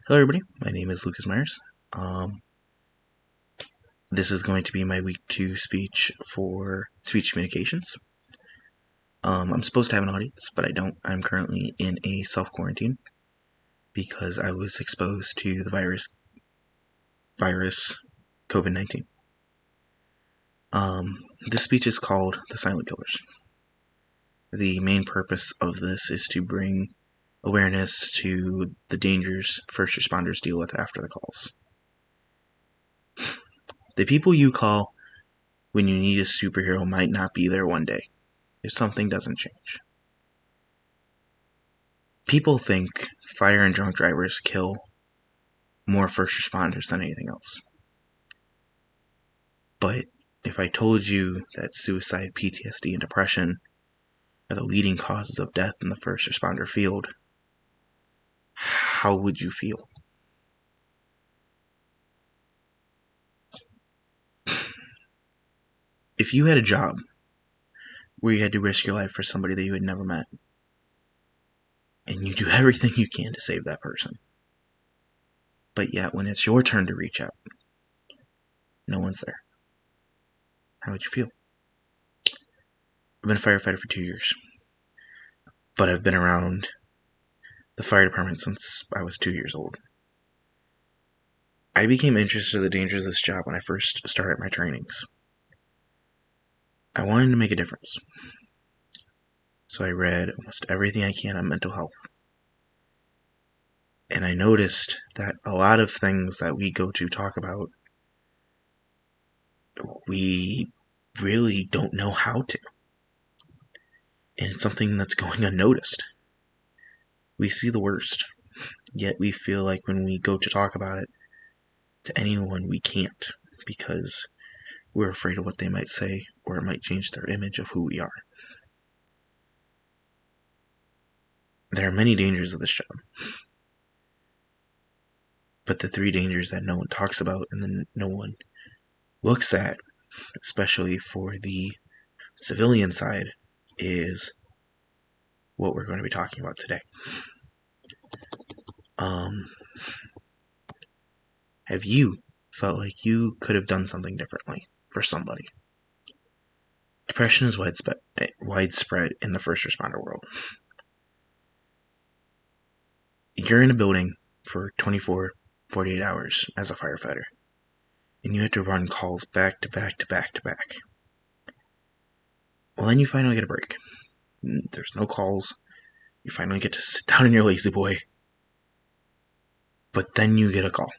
Hello, everybody. My name is Lucas Myers. This is going to be my week 2 speech for speech communications. I'm supposed to have an audience, but I don't. I'm currently in a self-quarantine because I was exposed to the virus COVID-19. This speech is called The Silent Killers. The main purpose of this is to bring awareness to the dangers first responders deal with after the calls. The people you call when you need a superhero might not be there one day if something doesn't change. People think fire and drunk drivers kill more first responders than anything else. But if I told you that suicide, PTSD, and depression are the leading causes of death in the first responder field, how would you feel? If you had a job where you had to risk your life for somebody that you had never met, and you do everything you can to save that person, but yet when it's your turn to reach out, no one's there, how would you feel? I've been a firefighter for 2 years, but I've been around the fire department since I was 2 years old. I became interested in the dangers of this job when I first started my trainings. I wanted to make a difference, so I read almost everything I can on mental health. And I noticed that a lot of things that we go to talk about, we really don't know how to. And it's something that's going unnoticed. We see the worst, yet we feel like when we go to talk about it to anyone, we can't, because we're afraid of what they might say, or it might change their image of who we are. There are many dangers of this job, but the 3 dangers that no one talks about and then no one looks at, especially for the civilian side, is what we're going to be talking about today. Have you felt like you could have done something differently for somebody? Depression is widespread in the first responder world. You're in a building for 24, 48 hours as a firefighter, and you have to run calls back to back to back to back. Well, then you finally get a break. There's no calls. You finally get to sit down in your lazy boy. But then you get a call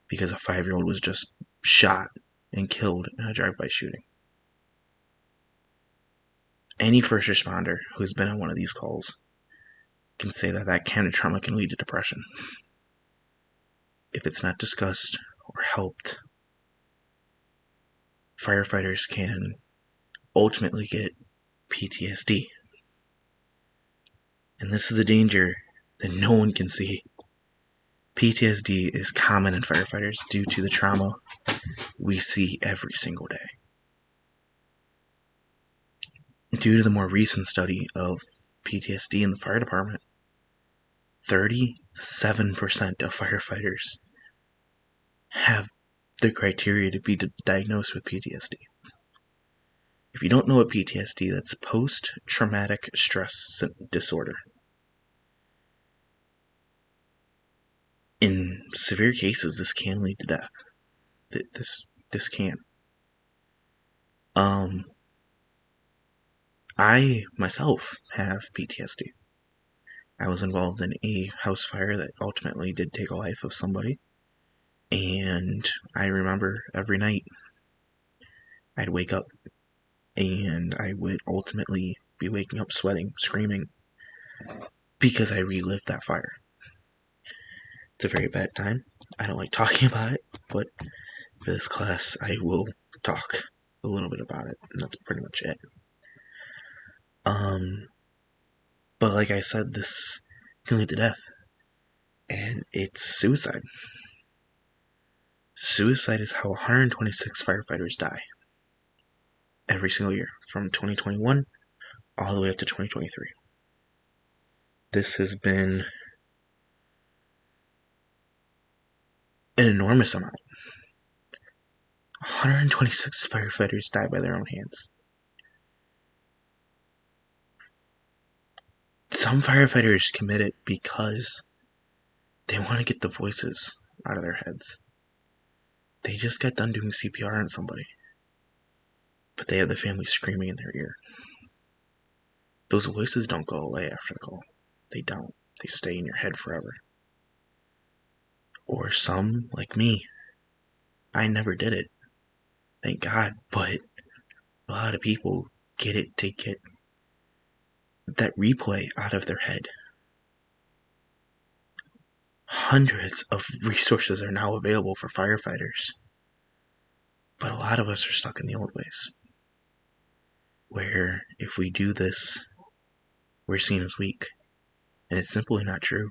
because a 5-year-old was just shot and killed in a drive-by shooting. Any first responder who's been on one of these calls can say that that kind of trauma can lead to depression. If it's not discussed or helped, firefighters can ultimately get PTSD. And this is a danger that no one can see. PTSD is common in firefighters due to the trauma we see every single day. Due to the more recent study of PTSD in the fire department, 37% of firefighters have the criteria to be diagnosed with PTSD. If you don't know what PTSD, that's post-traumatic stress disorder. In severe cases, this can lead to death. This can. I myself have PTSD. I was involved in a house fire that ultimately did take a life of somebody. And I remember every night I'd wake up and I would ultimately be waking up sweating, screaming, because I relived that fire. It's a very bad time. I don't like talking about it, but for this class I will talk a little bit about it, and that's pretty much it. But like I said, this can lead to death, and it's suicide. Suicide is how 126 firefighters die every single year, from 2021 all the way up to 2023. This has been an enormous amount. 126 firefighters died by their own hands. Some firefighters commit it because they want to get the voices out of their heads. They just got done doing CPR on somebody, but they have the family screaming in their ear. Those voices don't go away after the call. They don't. They stay in your head forever. Or some, like me, I never did it. Thank God, but a lot of people get it to get that replay out of their head. Hundreds of resources are now available for firefighters, but a lot of us are stuck in the old ways, where if we do this, we're seen as weak, and it's simply not true.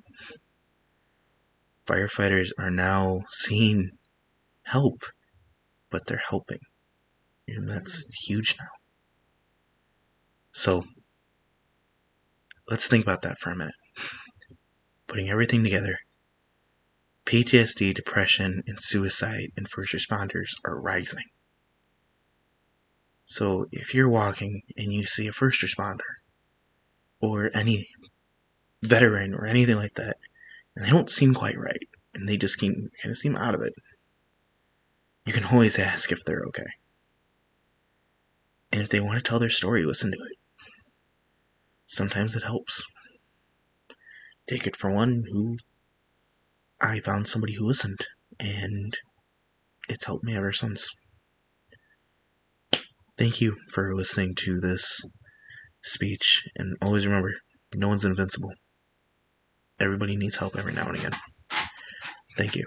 Firefighters are now seeing help, but they're helping, and that's huge now. So let's think about that for a minute. Putting everything together, PTSD, depression, and suicide in first responders are rising. So if you're walking and you see a first responder or any veteran or anything like that, and they don't seem quite right, and they just kind of seem out of it, you can always ask if they're okay. And if they want to tell their story, listen to it. Sometimes it helps. Take it for one who I found somebody who listened, and it's helped me ever since. Thank you for listening to this speech, and always remember, no one's invincible. Everybody needs help every now and again. Thank you.